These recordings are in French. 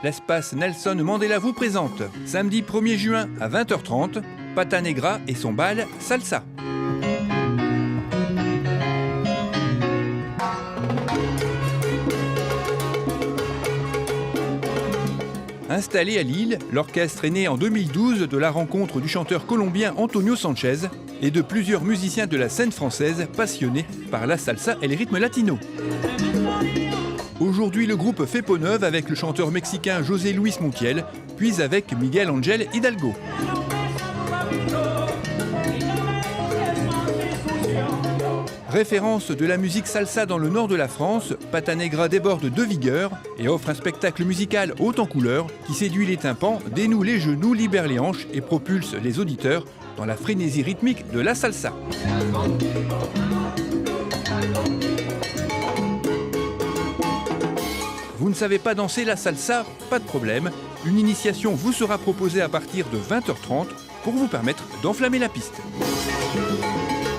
l'espace Nelson Mandela vous présente, samedi 1er juin à 20h30, Pata Negra et son bal Salsa. Installé à Lille, l'orchestre est né en 2012 de la rencontre du chanteur colombien Antonio Sanchez et de plusieurs musiciens de la scène française passionnés par la salsa et les rythmes latinos. Aujourd'hui, le groupe fait peau neuve avec le chanteur mexicain José Luis Montiel, puis avec Miguel Ángel Hidalgo. Référence de la musique salsa dans le nord de la France, Pata Negra déborde de vigueur et offre un spectacle musical haut en couleurs qui séduit les tympans, dénoue les genoux, libère les hanches et propulse les auditeurs dans la frénésie rythmique de la salsa. Vous ne savez pas danser la salsa? Pas de problème. Une initiation vous sera proposée à partir de 20h30 pour vous permettre d'enflammer la piste.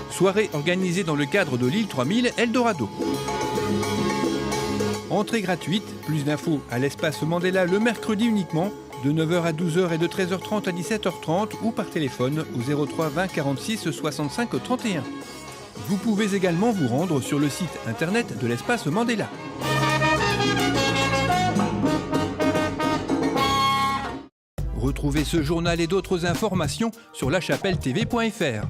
Soirée organisée dans le cadre de l'île 3000 Eldorado. Entrée gratuite, plus d'infos à l'espace Mandela le mercredi uniquement, de 9h à 12h et de 13h30 à 17h30 ou par téléphone au 03 20 46 65 31. Vous pouvez également vous rendre sur le site internet de l'espace Mandela. Retrouvez ce journal et d'autres informations sur lachapelle-tv.fr.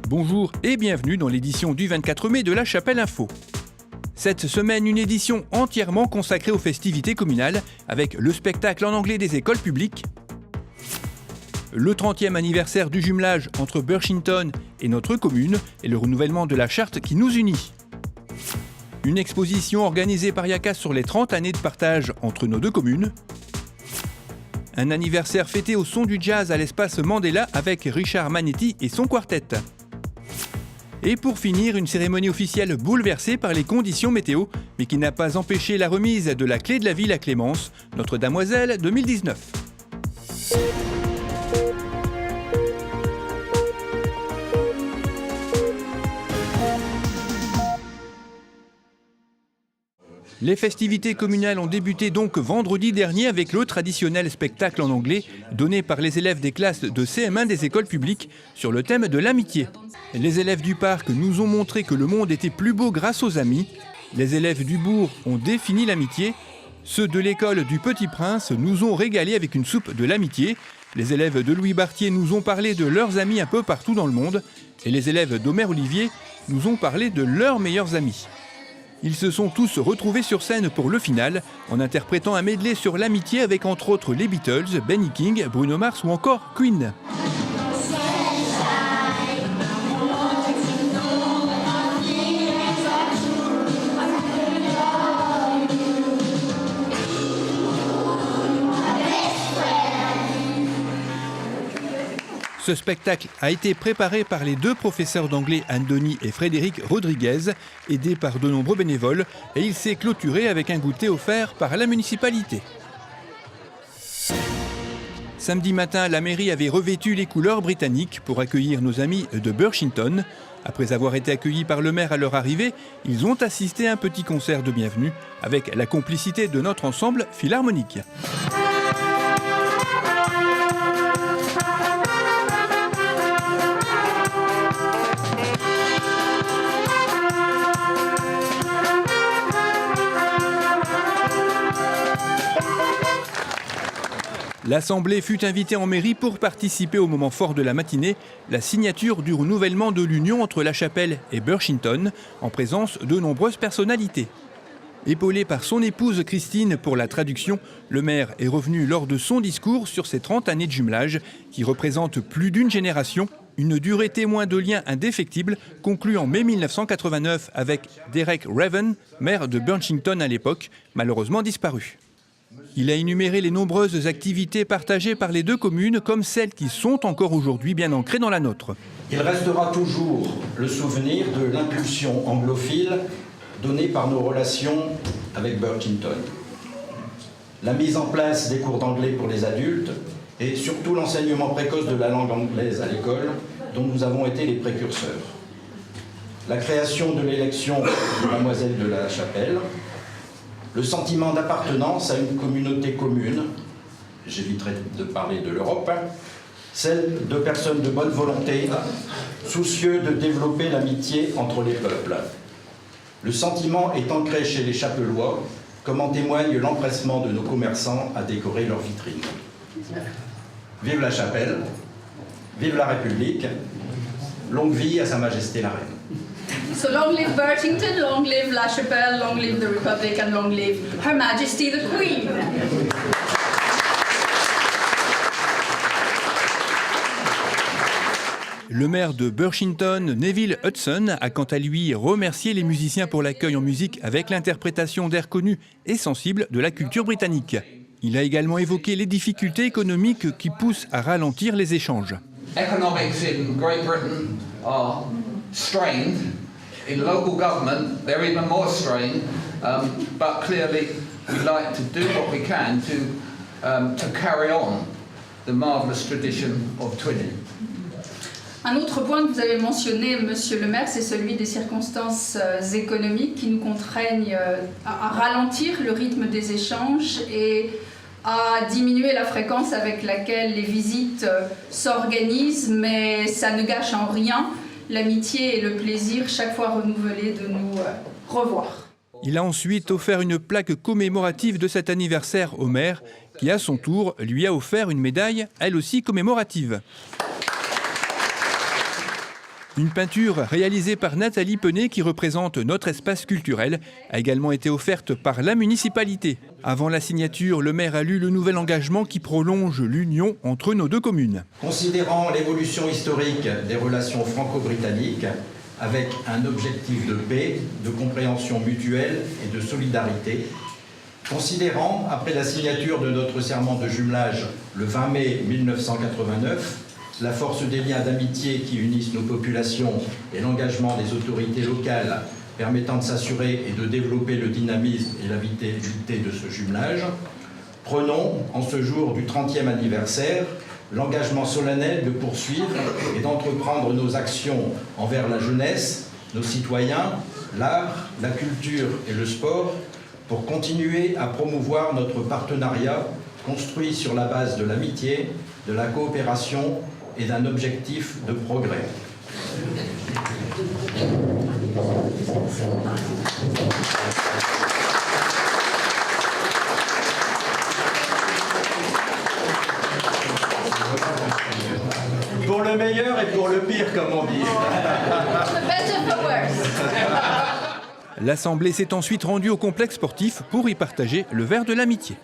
Bonjour et bienvenue dans l'édition du 24 mai de La Chapelle Info. Cette semaine, une édition entièrement consacrée aux festivités communales avec le spectacle en anglais des écoles publiques, le 30e anniversaire du jumelage entre Burchington et notre commune et le renouvellement de la charte qui nous unit. Une exposition organisée par IACAS sur les 30 années de partage entre nos deux communes. Un anniversaire fêté au son du jazz à l'espace Mandela avec Richard Manetti et son quartet. Et pour finir, une cérémonie officielle bouleversée par les conditions météo, mais qui n'a pas empêché la remise de la clé de la ville à Clémence, notre Damoiselle 2019. Les festivités communales ont débuté donc vendredi dernier avec le traditionnel spectacle en anglais donné par les élèves des classes de CM1 des écoles publiques sur le thème de l'amitié. Les élèves du parc nous ont montré que le monde était plus beau grâce aux amis. Les élèves du bourg ont défini l'amitié. Ceux de l'école du Petit Prince nous ont régalé avec une soupe de l'amitié. Les élèves de Louis Bartier nous ont parlé de leurs amis un peu partout dans le monde. Et les élèves d'Omer Olivier nous ont parlé de leurs meilleurs amis. Ils se sont tous retrouvés sur scène pour le final, en interprétant un medley sur l'amitié avec entre autres les Beatles, Benny King, Bruno Mars ou encore Queen. Ce spectacle a été préparé par les deux professeurs d'anglais Anthony et Frédéric Rodriguez, aidés par de nombreux bénévoles, et il s'est clôturé avec un goûter offert par la municipalité. Samedi matin, la mairie avait revêtu les couleurs britanniques pour accueillir nos amis de Burchington. Après avoir été accueillis par le maire à leur arrivée, ils ont assisté à un petit concert de bienvenue avec la complicité de notre ensemble philharmonique. L'Assemblée fut invitée en mairie pour participer au moment fort de la matinée, la signature du renouvellement de l'union entre La Chapelle et Burchington, en présence de nombreuses personnalités. Épaulé par son épouse Christine pour la traduction, le maire est revenu lors de son discours sur ses 30 années de jumelage, qui représentent plus d'une génération, une durée témoin de liens indéfectibles, conclus en mai 1989 avec Derek Raven, maire de Burchington à l'époque, malheureusement disparu. Il a énuméré les nombreuses activités partagées par les deux communes comme celles qui sont encore aujourd'hui bien ancrées dans la nôtre. Il restera toujours le souvenir de l'impulsion anglophile donnée par nos relations avec Burchington. La mise en place des cours d'anglais pour les adultes et surtout l'enseignement précoce de la langue anglaise à l'école dont nous avons été les précurseurs. la création de l'élection de Mademoiselle de la Chapelle, le sentiment d'appartenance à une communauté commune, j'éviterai de parler de l'Europe, celle de personnes de bonne volonté, soucieux de développer l'amitié entre les peuples. Le sentiment est ancré chez les Chapellois, comme en témoigne l'empressement de nos commerçants à décorer leurs vitrines. Vive la Chapelle, vive la République, longue vie à Sa Majesté la Reine. So long live Birchington, long live La Chapelle, long live the Republic, and long live Her Majesty the Queen. Le maire de Birchington, Neville Hudson, a quant à lui remercié les musiciens pour l'accueil en musique avec l'interprétation d'airs connus et sensibles de la culture britannique. Il a également évoqué les difficultés économiques qui poussent à ralentir les échanges. Economics in Great Britain are strained. In local government, they're even more strained. But clearly, we'd like to do what we can to carry on the marvellous tradition of twinning. Un autre point que vous avez mentionné, Monsieur le maire, c'est celui des circonstances économiques qui nous contraignent à ralentir le rythme des échanges et à diminuer la fréquence avec laquelle les visites s'organisent, mais ça ne gâche en rien l'amitié et le plaisir chaque fois renouvelé de nous revoir. Il a ensuite offert une plaque commémorative de cet anniversaire au maire, qui à son tour lui a offert une médaille, elle aussi commémorative. Une peinture réalisée par Nathalie Penet qui représente notre espace culturel a également été offerte par la municipalité. Avant la signature, le maire a lu le nouvel engagement qui prolonge l'union entre nos deux communes. Considérant l'évolution historique des relations franco-britanniques avec un objectif de paix, de compréhension mutuelle et de solidarité, considérant, après la signature de notre serment de jumelage le 20 mai 1989, la force des liens d'amitié qui unissent nos populations et l'engagement des autorités locales permettant de s'assurer et de développer le dynamisme et la vitalité de ce jumelage, prenons, en ce jour du 30e anniversaire, l'engagement solennel de poursuivre et d'entreprendre nos actions envers la jeunesse, nos citoyens, l'art, la culture et le sport pour continuer à promouvoir notre partenariat construit sur la base de l'amitié, de la coopération et d'un objectif de progrès. Pour le meilleur et pour le pire, comme on dit. L'Assemblée s'est ensuite rendue au complexe sportif pour y partager le verre de l'amitié.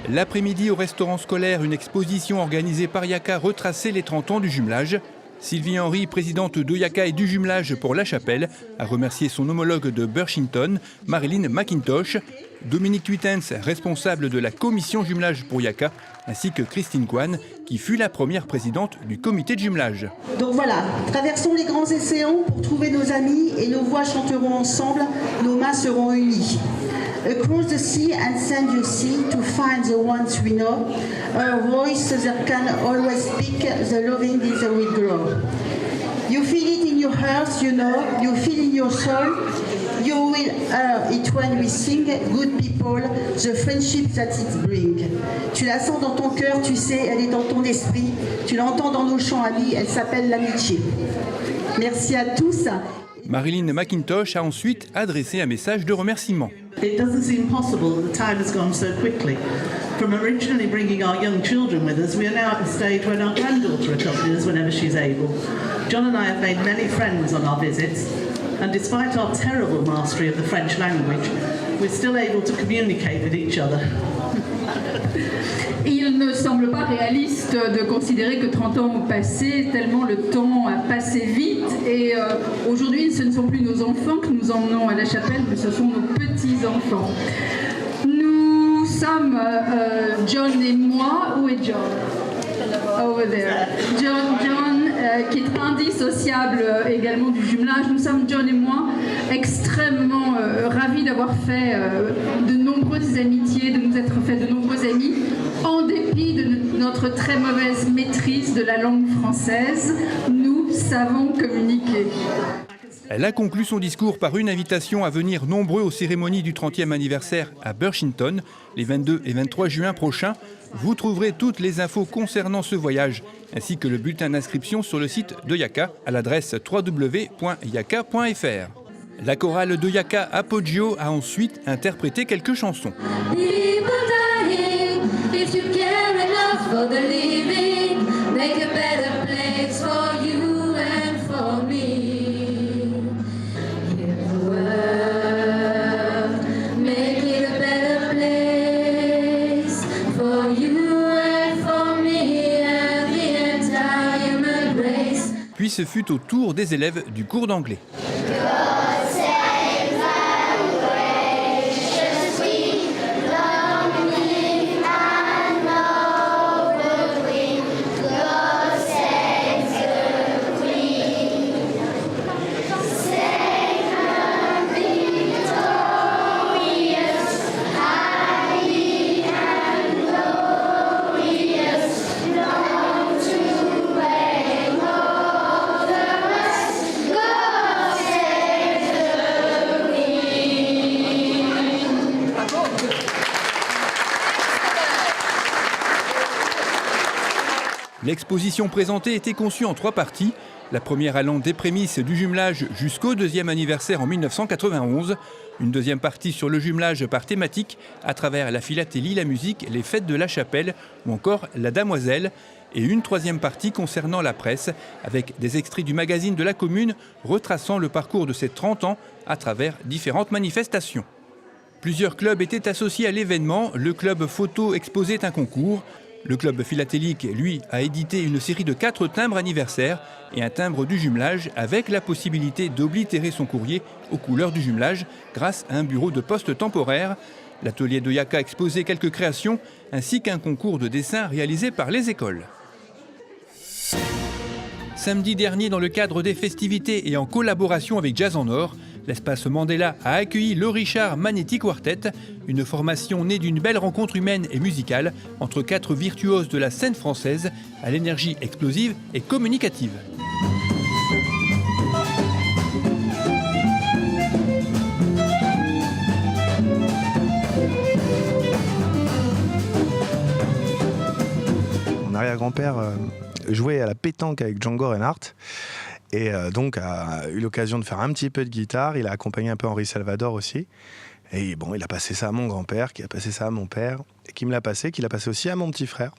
L'après-midi, au restaurant scolaire, une exposition organisée par Yaka retraçait les 30 ans du jumelage. Sylvie Henry, présidente de Yaka et du jumelage pour La Chapelle, a remercié son homologue de Birchington, Marilyn McIntosh, Dominique Tuitens, responsable de la commission jumelage pour Yaka, ainsi que Christine Kwan, qui fut la première présidente du comité de jumelage. Donc voilà, traversons les grands océans pour trouver nos amis et nos voix chanteront ensemble, nos mains seront unies. Across the sea and sand you see to find the ones we know. Our voice that can always speak, the loving is a will grow. You feel it in your heart, you know, you feel in your soul. You will hear it when we sing, good people, the friendship that it brings. Tu la sens dans ton cœur, tu sais, elle est dans ton esprit. Tu l'entends dans nos chants amis, elle s'appelle l'amitié. Merci à tous. Marilyn McIntosh a ensuite adressé un message de remerciement. It doesn't seem possible that the time has gone so quickly. From originally bringing our young children with us, we are now at the stage when our granddaughter accompanies us whenever she's able. John and I have made many friends on our visits, and despite our terrible mastery of the French language, we're still able to communicate with each other. Il ne semble pas réaliste de considérer que 30 ans ont passé, tellement le temps a passé vite. Et aujourd'hui, ce ne sont plus nos enfants que nous emmenons à La Chapelle, mais ce sont nos petits-enfants. Nous sommes, John et moi, où est John? Over there. John qui est indissociable également du jumelage. Nous sommes, John et moi, extrêmement ravis d'avoir fait de nombreuses amitiés, de nous être fait de nombreux amis, en dépit de notre très mauvaise maîtrise de la langue française. Nous savons communiquer. Elle a conclu son discours par une invitation à venir nombreux aux cérémonies du 30e anniversaire à Birchington, les 22 et 23 juin prochains. Vous trouverez toutes les infos concernant ce voyage, ainsi que le bulletin d'inscription sur le site de Yaka à l'adresse www.yaka.fr. La chorale de Yaka Appoggio a ensuite interprété quelques chansons. Puis ce fut au tour des élèves du cours d'anglais. L'exposition présentée était conçue en 3 parties, la première allant des prémices du jumelage jusqu'au 2e anniversaire en 1991, une deuxième partie sur le jumelage par thématique à travers la philatélie, la musique, les fêtes de la chapelle ou encore la Damoiselle, et une 3e partie concernant la presse avec des extraits du magazine de la commune retraçant le parcours de ces 30 ans à travers différentes manifestations. Plusieurs clubs étaient associés à l'événement, le club photo exposait un concours. Le club philatélique, lui, a édité une série de 4 timbres anniversaires et un timbre du jumelage avec la possibilité d'oblitérer son courrier aux couleurs du jumelage grâce à un bureau de poste temporaire. L'atelier de Yaka exposait quelques créations ainsi qu'un concours de dessin réalisé par les écoles. Samedi dernier, dans le cadre des festivités et en collaboration avec Jazz en Or, l'espace Mandela a accueilli le Richard Manetti Quartet, une formation née d'une belle rencontre humaine et musicale entre 4 virtuoses de la scène française à l'énergie explosive et communicative. Mon arrière-grand-père jouait à la pétanque avec Django Reinhardt. Et donc a eu l'occasion de faire un petit peu de guitare. Il a accompagné un peu Henri Salvador aussi. Et bon, il a passé ça à mon grand-père, qui a passé ça à mon père, et qui me l'a passé, qui l'a passé aussi à mon petit frère.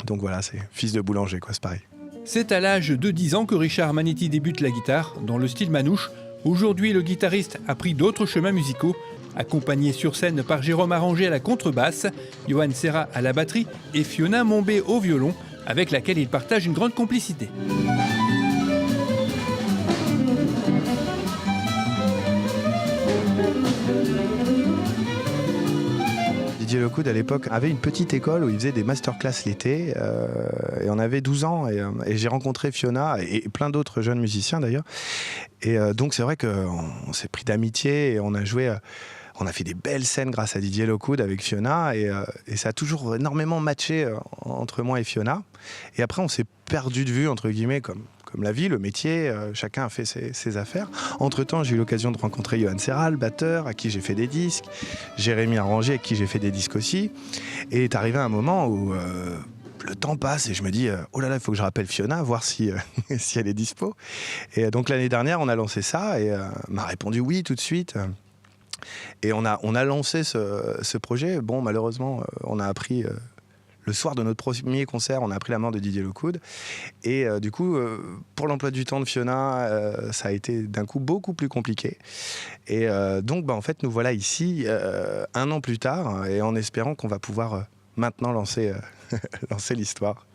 Donc voilà, c'est fils de boulanger, quoi, c'est pareil. C'est à l'âge de 10 ans que Richard Manetti débute la guitare dans le style manouche. Aujourd'hui, le guitariste a pris d'autres chemins musicaux, accompagné sur scène par Jérôme Arranger à la contrebasse, Johan Serra à la batterie et Fiona Mombé au violon, avec laquelle il partage une grande complicité. Didier Lockwood à l'époque avait une petite école où il faisait des masterclass l'été et on avait 12 ans et j'ai rencontré Fiona et plein d'autres jeunes musiciens d'ailleurs et donc c'est vrai qu'on s'est pris d'amitié et on a joué, on a fait des belles scènes grâce à Didier Lockwood avec Fiona et ça a toujours énormément matché entre moi et Fiona et après on s'est perdu de vue entre guillemets comme la vie, le métier, chacun a fait ses affaires. Entre-temps, j'ai eu l'occasion de rencontrer Johan Serra, le batteur, à qui j'ai fait des disques, Jérémy Arranger, avec qui j'ai fait des disques aussi. Et est arrivé un moment où le temps passe et je me dis oh là là, il faut que je rappelle Fiona, voir si elle est dispo. Et donc l'année dernière, on a lancé ça et m'a répondu oui tout de suite. Et on a lancé ce projet. Bon, malheureusement, on a appris... le soir de notre premier concert, on a appris la mort de Didier Lockwood. Et du coup, pour l'emploi du temps de Fiona, ça a été d'un coup beaucoup plus compliqué. Et donc, en fait, nous voilà ici, 1 an plus tard, et en espérant qu'on va pouvoir maintenant lancer l'histoire.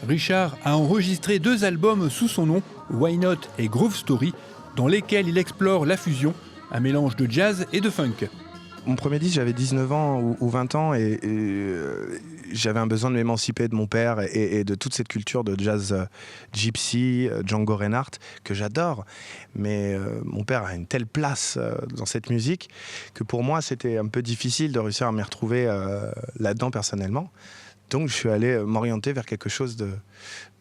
Richard a enregistré 2 albums sous son nom, Why Not et Groove Story, dans lesquels il explore la fusion, un mélange de jazz et de funk. Mon premier disque, j'avais 19 ans ou 20 ans et j'avais un besoin de m'émanciper de mon père et de toute cette culture de jazz gypsy, Django Reinhardt, que j'adore. Mais mon père a une telle place dans cette musique que pour moi, c'était un peu difficile de réussir à m'y retrouver là-dedans personnellement. Donc je suis allé m'orienter vers quelque chose de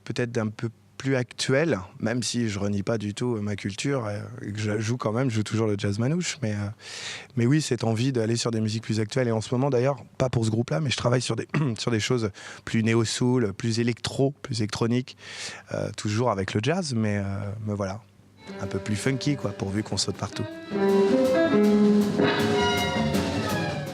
peut-être d'un peu plus actuel, même si je renie pas du tout ma culture et que je joue toujours le jazz manouche, mais oui, cette envie d'aller sur des musiques plus actuelles. Et en ce moment d'ailleurs, pas pour ce groupe-là, mais je travaille sur des choses plus néo-soul, plus électro, plus électronique, toujours avec le jazz, mais voilà, un peu plus funky quoi, pourvu qu'on saute partout.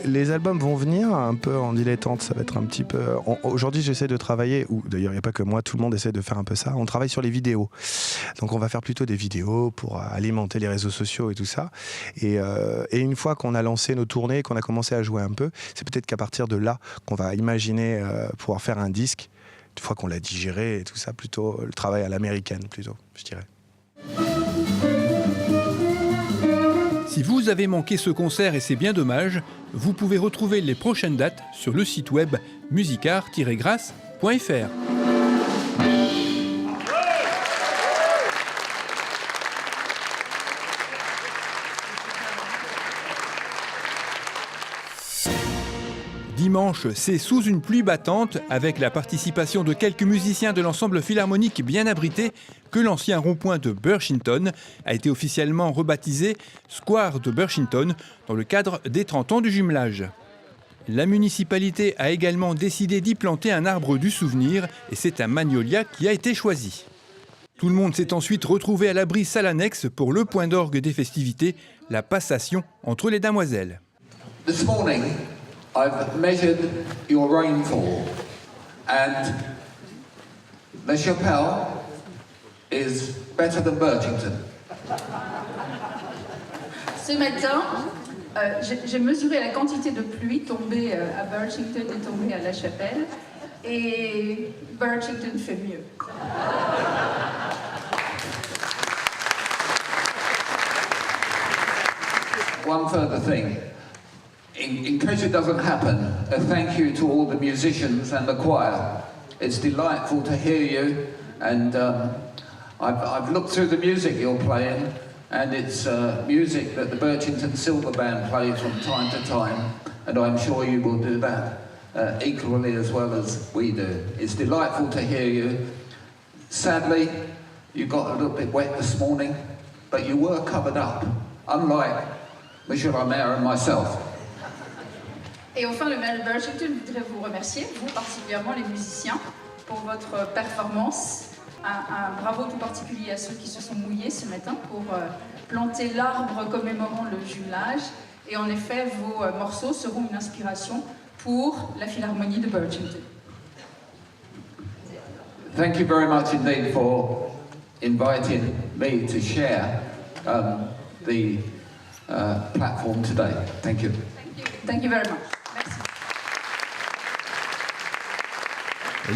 Les albums vont venir un peu en dilettante, ça va être un petit peu... Aujourd'hui j'essaie de travailler, ou d'ailleurs il n'y a pas que moi, tout le monde essaie de faire un peu ça, on travaille sur les vidéos. Donc on va faire plutôt des vidéos pour alimenter les réseaux sociaux et tout ça. Et une fois qu'on a lancé nos tournées, qu'on a commencé à jouer un peu, c'est peut-être qu'à partir de là qu'on va imaginer pouvoir faire un disque, une fois qu'on l'a digéré et tout ça, plutôt le travail à l'américaine plutôt, je dirais. Si vous avez manqué ce concert et c'est bien dommage, vous pouvez retrouver les prochaines dates sur le site web musicart-grasse.fr. Dimanche, c'est sous une pluie battante, avec la participation de quelques musiciens de l'ensemble philharmonique bien abrité, que l'ancien rond-point de Burchington a été officiellement rebaptisé Square de Burchington dans le cadre des 30 ans du jumelage. La municipalité a également décidé d'y planter un arbre du souvenir et c'est un magnolia qui a été choisi. Tout le monde s'est ensuite retrouvé à l'abri salle annexe pour le point d'orgue des festivités, la passation entre les damoiselles. This morning, I've measured your rainfall, and La Chapelle is better than Burchington. Ce matin, j'ai mesuré la quantité de pluie tombée à Burchington et tombée à La Chapelle, et Burchington fait mieux. One further thing. In case it doesn't happen, a thank you to all the musicians and the choir. It's delightful to hear you, and I've looked through the music you're playing, and it's music that the Burchington Silver Band plays from time to time, and I'm sure you will do that equally as well as we do. It's delightful to hear you. Sadly, you got a little bit wet this morning, but you were covered up, unlike Monsieur le maire and myself. Et enfin, le maire de Burchington voudrait vous remercier, vous particulièrement les musiciens, pour votre performance. Un bravo tout particulier à ceux qui se sont mouillés ce matin pour planter l'arbre commémorant le jumelage. Et en effet, vos morceaux seront une inspiration pour la Philharmonie de Burchington. Thank you very much indeed for inviting me to share the platform today. Thank you. Thank you very much.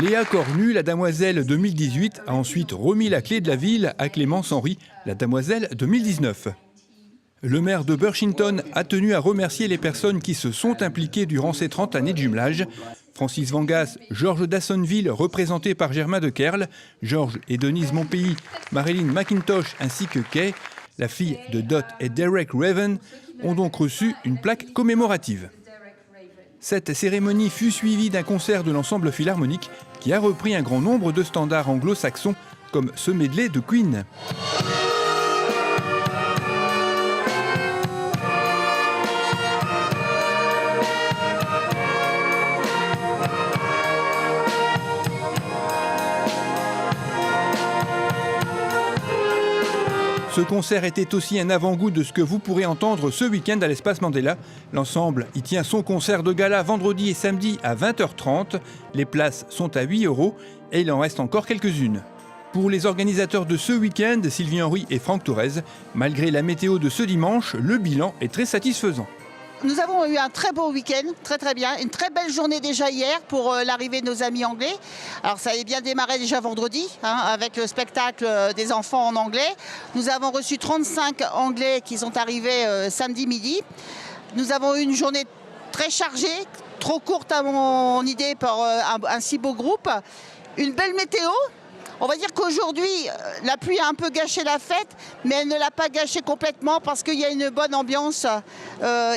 Léa Cornu, la Damoiselle 2018, a ensuite remis la clé de la ville à Clémence Henry, la Damoiselle 2019. Le maire de Burchington a tenu à remercier les personnes qui se sont impliquées durant ces 30 années de jumelage. Francis Vangas, Georges Dassonville, représenté par Germain de Kerle, Georges et Denise Montpellier, Marilyn McIntosh ainsi que Kay, la fille de Dot et Derek Raven, ont donc reçu une plaque commémorative. Cette cérémonie fut suivie d'un concert de l'ensemble philharmonique qui a repris un grand nombre de standards anglo-saxons comme ce medley de Queen. Ce concert était aussi un avant-goût de ce que vous pourrez entendre ce week-end à l'Espace Mandela. L'ensemble y tient son concert de gala vendredi et samedi à 20h30. Les places sont à 8 € et il en reste encore quelques-unes. Pour les organisateurs de ce week-end, Sylvie Henry et Franck Thorez, malgré la météo de ce dimanche, le bilan est très satisfaisant. Nous avons eu un très beau week-end, très bien, une très belle journée déjà hier pour l'arrivée de nos amis anglais. Alors ça avait bien démarré déjà vendredi avec le spectacle des enfants en anglais. Nous avons reçu 35 anglais qui sont arrivés samedi midi. Nous avons eu une journée très chargée, trop courte à mon idée pour un si beau groupe. Une belle météo. On va dire qu'aujourd'hui, la pluie a un peu gâché la fête, mais elle ne l'a pas gâchée complètement parce qu'il y a une bonne ambiance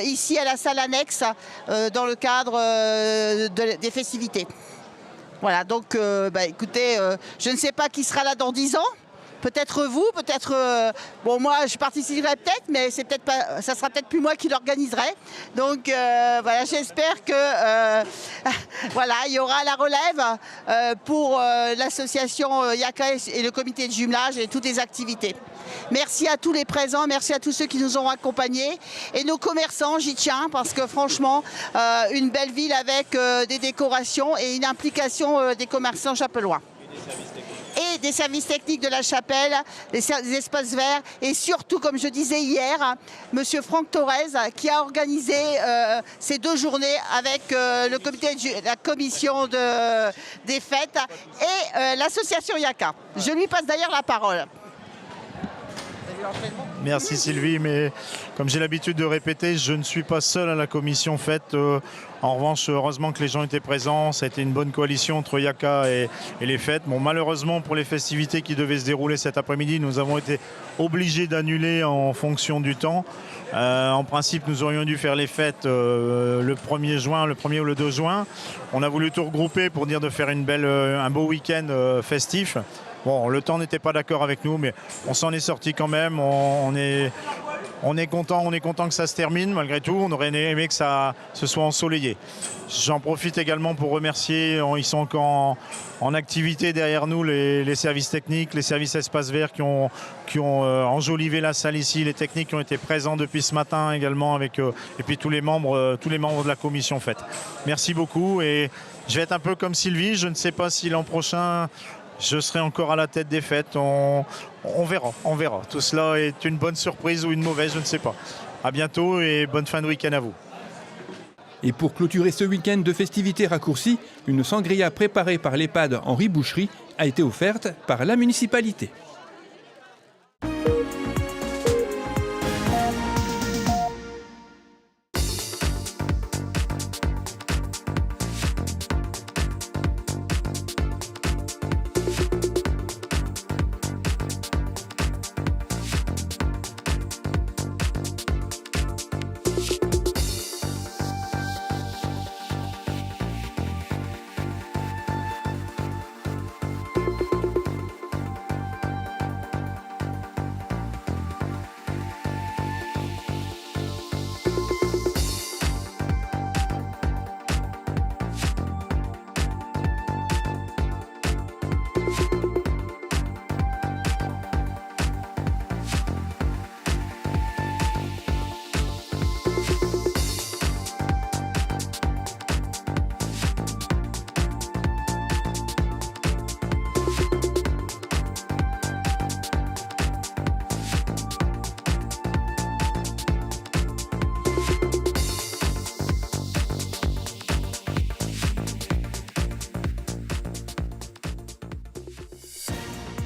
ici à la salle annexe dans le cadre des festivités. Voilà, donc écoutez, je ne sais pas qui sera là dans 10 ans. Peut-être vous, peut-être... bon, moi, je participerai peut-être, mais c'est peut-être pas, ça sera peut-être plus moi qui l'organiserai. Donc, voilà, j'espère que... voilà, il y aura la relève pour l'association Yaka et le comité de jumelage et toutes les activités. Merci à tous les présents, merci à tous ceux qui nous ont accompagnés. Et nos commerçants, j'y tiens, parce que franchement, une belle ville avec des décorations et une implication des commerçants chapellois. Et des services techniques de la chapelle, des espaces verts et surtout, comme je disais hier, Monsieur Franck Torres qui a organisé ces 2 journées avec le comité la commission des fêtes et l'association Yaka. Je lui passe d'ailleurs la parole. Merci Sylvie, mais comme j'ai l'habitude de répéter, je ne suis pas seul à la commission fête. En revanche, heureusement que les gens étaient présents. Ça a été une bonne coalition entre Yaka et les fêtes. Bon, malheureusement, pour les festivités qui devaient se dérouler cet après-midi, nous avons été obligés d'annuler en fonction du temps. En principe, nous aurions dû faire les fêtes le 1er juin, le 1er ou le 2 juin. On a voulu tout regrouper pour dire de faire un beau week-end festif. Bon, le temps n'était pas d'accord avec nous, mais on s'en est sorti quand même. On est content que ça se termine malgré tout. On aurait aimé que ça se soit ensoleillé. J'en profite également pour remercier, ils sont encore en activité derrière nous, les services techniques, les services espaces verts qui ont enjolivé la salle ici, les techniques qui ont été présents depuis ce matin également, et puis tous les membres de la commission fête. Merci beaucoup et je vais être un peu comme Sylvie, je ne sais pas si l'an prochain je serai encore à la tête des fêtes, on verra. Tout cela est une bonne surprise ou une mauvaise, je ne sais pas. À bientôt et bonne fin de week-end à vous. Et pour clôturer ce week-end de festivités raccourcies, une sangria préparée par l'EHPAD Henri Boucherie a été offerte par la municipalité.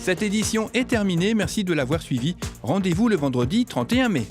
Cette édition est terminée, merci de l'avoir suivi. Rendez-vous le vendredi 31 mai.